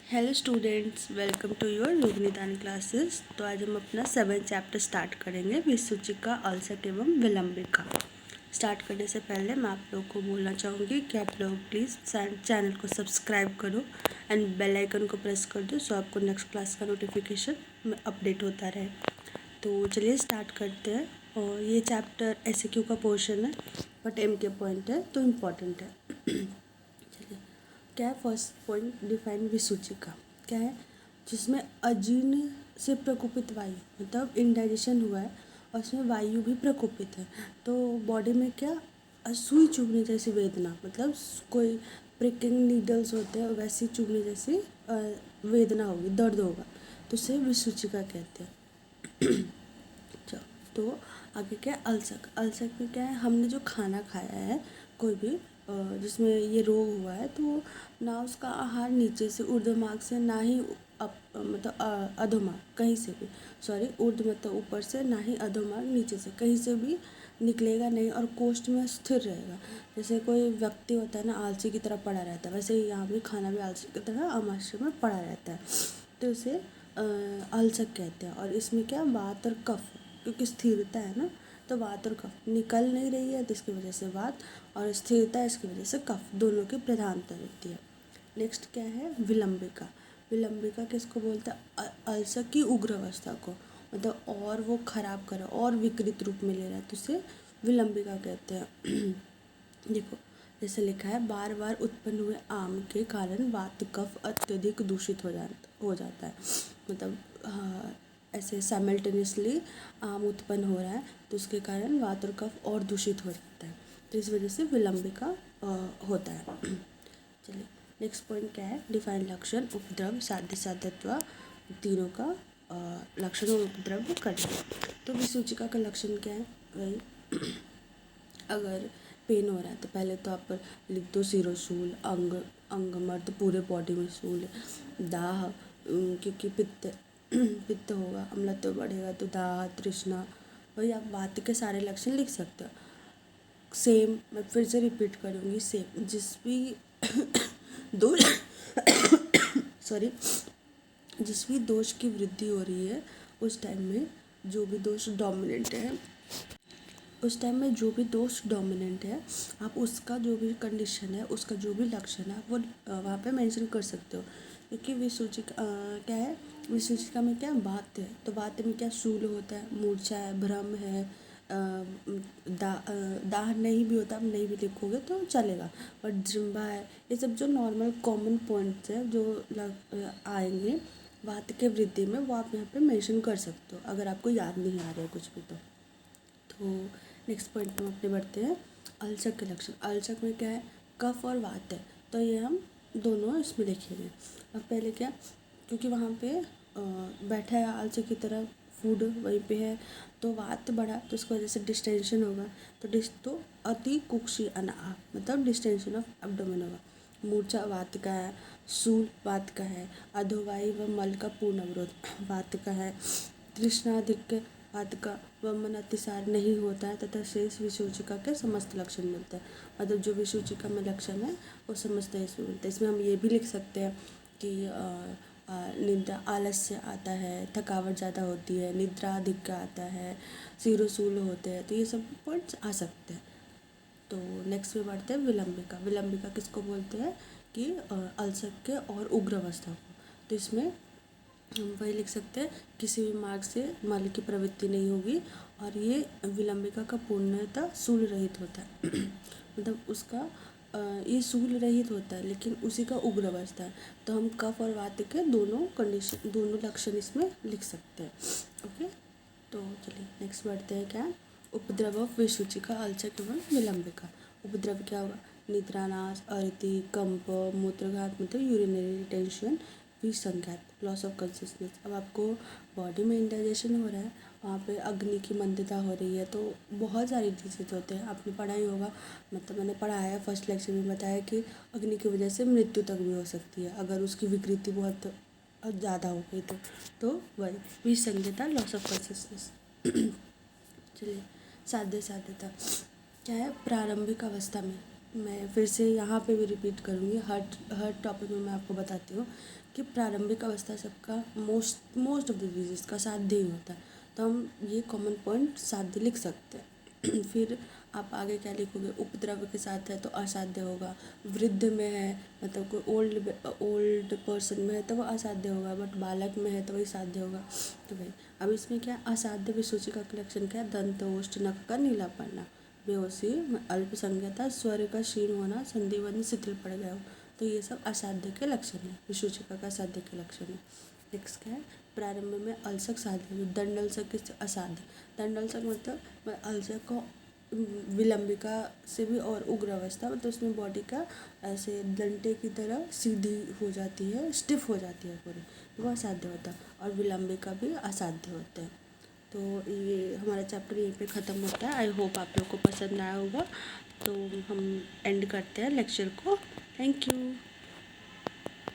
Hello students, welcome to your Yoganidan classes. तो आज हम अपना 7th चैप्टर स्टार्ट करेंगे, विसूचिका, अल्सक एवं विलंबिका। स्टार्ट करने से पहले मैं आप लोगों को बोलना चाहूँगी कि आप लोग प्लीज़ चैनल को सब्सक्राइब करो एंड बेल आइकन को प्रेस कर दो, सो आपको नेक्स्ट क्लास का नोटिफिकेशन अपडेट होता रहे। तो चलिए स्टार्ट करते हैं। और ये चैप्टर एसक्यू का पोर्शन है, बट एम के पॉइंट है तो इम्पॉर्टेंट है। चलिए, क्या है फर्स्ट पॉइंट, डिफाइन विसूचिका। क्या है? जिसमें अजीर्ण से प्रकोपित वायु, मतलब इनडाइजेशन हुआ है और उसमें वायु भी प्रकोपित है, तो बॉडी में क्या सुई चुभने जैसी वेदना, मतलब कोई प्रिकिंग नीडल्स होते हैं वैसी चुभने जैसी वेदना होगी, दर्द होगा, तो उसे विसूचिका कहते हैं। अच्छा, तो आगे क्या है? अल्सक। अल्सक में क्या है? हमने जो खाना खाया है कोई भी जिसमें ये रोग हुआ है, तो ना उसका आहार नीचे से ऊर्ध्वमार्ग से, ना ही मतलब अधोमार्ग कहीं से भी, सॉरी ऊर्ध्व मतलब ऊपर से, ना ही अधोमार्ग नीचे से कहीं से भी निकलेगा नहीं और कोष्ठ में स्थिर रहेगा। जैसे कोई व्यक्ति होता है ना, आलसी की तरह पड़ा रहता है, वैसे ही यहाँ भी खाना भी आलसी की तरह आमाशय में पड़ा रहता है, तो उसे अल्सक कहते हैं। और इसमें क्या, वात और कफ, क्योंकि स्थिरता है ना, तो वात और कफ निकल नहीं रही है तो इसकी वजह से वात, और स्थिरता है इसकी वजह से कफ, दोनों की प्रधानता रहती है। नेक्स्ट क्या है? विलंबिका। विलंबिका किसको बोलते हैं? अल्सर की उग्र अवस्था को, मतलब और वो खराब करे और विकृत रूप में ले रहा है तो उसे विलंबिका कहते हैं। देखो, जैसे लिखा है, बार बार उत्पन्न हुए आम के कारण वात कफ अत्यधिक दूषित हो जाता है। मतलब ऐसे साइमल्टेनियसली आम उत्पन्न हो रहा है तो उसके कारण वात और कफ और दूषित हो जाता है, तो इस वजह से विलंबिका होता है। चलिए, नेक्स्ट पॉइंट क्या है? डिफाइन लक्षण, उपद्रव, साध्य साध्यत्व, तीनों का लक्षण और उपद्रव करना। तो विसूचिका का लक्षण क्या है? वही अगर पेन हो रहा है तो पहले तो आप लिख दो शिरोशूल, अंगमर्द, पूरे बॉडी में शूल, दाह, क्योंकि पित्त होगा, अम्लत्व बढ़ेगा तो दाह, तृष्णा, वही आप वात के सारे लक्षण लिख सकते हो। सेम, मैं फिर से रिपीट करूँगी, सेम जिस भी दोष सॉरी जिस भी दोष की वृद्धि हो रही है उस टाइम में जो भी दोष डोमिनेंट है, आप उसका जो भी कंडीशन है, उसका जो भी लक्षण है, वो वहाँ पे मेंशन कर सकते हो। क्योंकि विसूचिका क्या है? विसूचिका में क्या बात है, तो बात में क्या शूल होता है, मूर्छा है, भ्रम है, दाह नहीं भी होता, आप नहीं भी लिखोगे तो चलेगा, और जृंभा है। ये सब जो नॉर्मल कॉमन पॉइंट्स हैं जो आएंगे वात के वृद्धि में, वो आप यहाँ पे मेंशन कर सकते हो अगर आपको याद नहीं आ रहा है कुछ भी। तो नेक्स्ट पॉइंट में अपने बढ़ते हैं, अल्सक के लक्षण। अल्सक में क्या है? कफ और वात है, तो ये हम दोनों इसमें लिखेंगे। अब पहले क्या, क्योंकि वहाँ पे बैठा है आलसक की तरह, फूड वहीं पे है, तो वात बढ़ा तो उसकी वजह से डिस्टेंशन होगा, तो अति कुक्षी अनाह, मतलब डिस्टेंशन ऑफ एब्डोमेन होगा। मूर्छा वात का है, शूल वात का है, अधोवायु व मल का पूर्ण अवरोध वात का है, तृष्णाधिक्य वात का व मन अतिसार नहीं होता है, तथा शेष विसूचिका के समस्त लक्षण मिलते हैं। मतलब जो विसूचिका में लक्षण है वो समस्त इसमें मिलते हैं। इसमें हम ये भी लिख सकते हैं कि निद्रा, आलस्य आता है, थकावट ज़्यादा होती है, निद्रा अधिक आता है, शिरोशूल होते हैं, तो ये सब पॉइंट्स आ सकते हैं। तो नेक्स्ट में बढ़ते हैं विलंबिका। विलंबिका किसको बोलते हैं? कि अल्सर के और उग्र अवस्था को। तो इसमें हम वही लिख सकते हैं, किसी भी मार्ग से मल की प्रवृत्ति नहीं होगी, और ये विलंबिका का पूर्णतः शूल रहित होता है। मतलब उसका ये शूल रहित होता है, लेकिन उसी का उग्र अवस्था है, तो हम कफ और वात के दोनों लक्षण इसमें लिख सकते हैं। ओके, तो चलिए नेक्स्ट बढ़ते हैं। क्या? उपद्रव ऑफ विसूचिका, अल्सर एवं विलंबिका। उपद्रव क्या होगा? निद्रानाश, अरिति, कंप, मूत्रघात, मतलब यूरिनरी रिटेंशन, विसंज्ञात, लॉस ऑफ कंसिस्टेंस। अब आपको बॉडी में इंडाइजेशन हो रहा है, वहाँ पे अग्नि की मंदता हो रही है, तो बहुत सारी डिजीज होते हैं, आपने पढ़ा ही होगा, मतलब मैंने पढ़ाया है, फर्स्ट लेक्चर में बताया कि अग्नि की वजह से मृत्यु तक भी हो सकती है अगर उसकी विकृति बहुत ज़्यादा हो गई तो वही विसंज्ञता, लॉस ऑफ कंसिस्टेंस। चलिए, साध्यता क्या है? प्रारंभिक अवस्था में, मैं फिर से यहाँ पे भी रिपीट करूँगी, हर टॉपिक में मैं आपको बताती हूँ कि प्रारंभिक अवस्था सबका मोस्ट ऑफ द डिजीज का साध्य ही होता है, तो हम ये कॉमन पॉइंट साध्य लिख सकते हैं। फिर आप आगे क्या लिखोगे, उपद्रव के साथ है तो असाध्य होगा, वृद्ध में है मतलब कोई ओल्ड पर्सन में है तो वो असाध्य होगा, बट बालक में है तो वही साध्य होगा। तो भाई अब इसमें क्या असाध्य विसूचिका का लक्षण क्या है, दंत ओष्ठ नख का नीला पड़ना, बेहोशी, अल्पसंज्ञता, स्वर का क्षीण होना, संधिबंध शिथिल पड़ गया हो, तो ये सब असाध्य के लक्षण है, विसूचिका का असाध्य के लक्षण है। नेक्स्ट क्या है, प्रारंभ में अलसक साध्य, दंडलसक के असाध्य, दंडलसक मतलब अलसक को विलंबिका से भी और उग्र अवस्था, मतलब उसमें बॉडी का ऐसे डंडे की तरह सीधी हो जाती है, स्टिफ हो जाती है पूरी, वो असाध्य होता है, और विलंबिका भी असाध्य होते हैं। तो ये हमारा चैप्टर यहीं पे ख़त्म होता है। आई होप आप लोग को पसंद आया होगा, तो हम एंड करते हैं लेक्चर को। Thank you.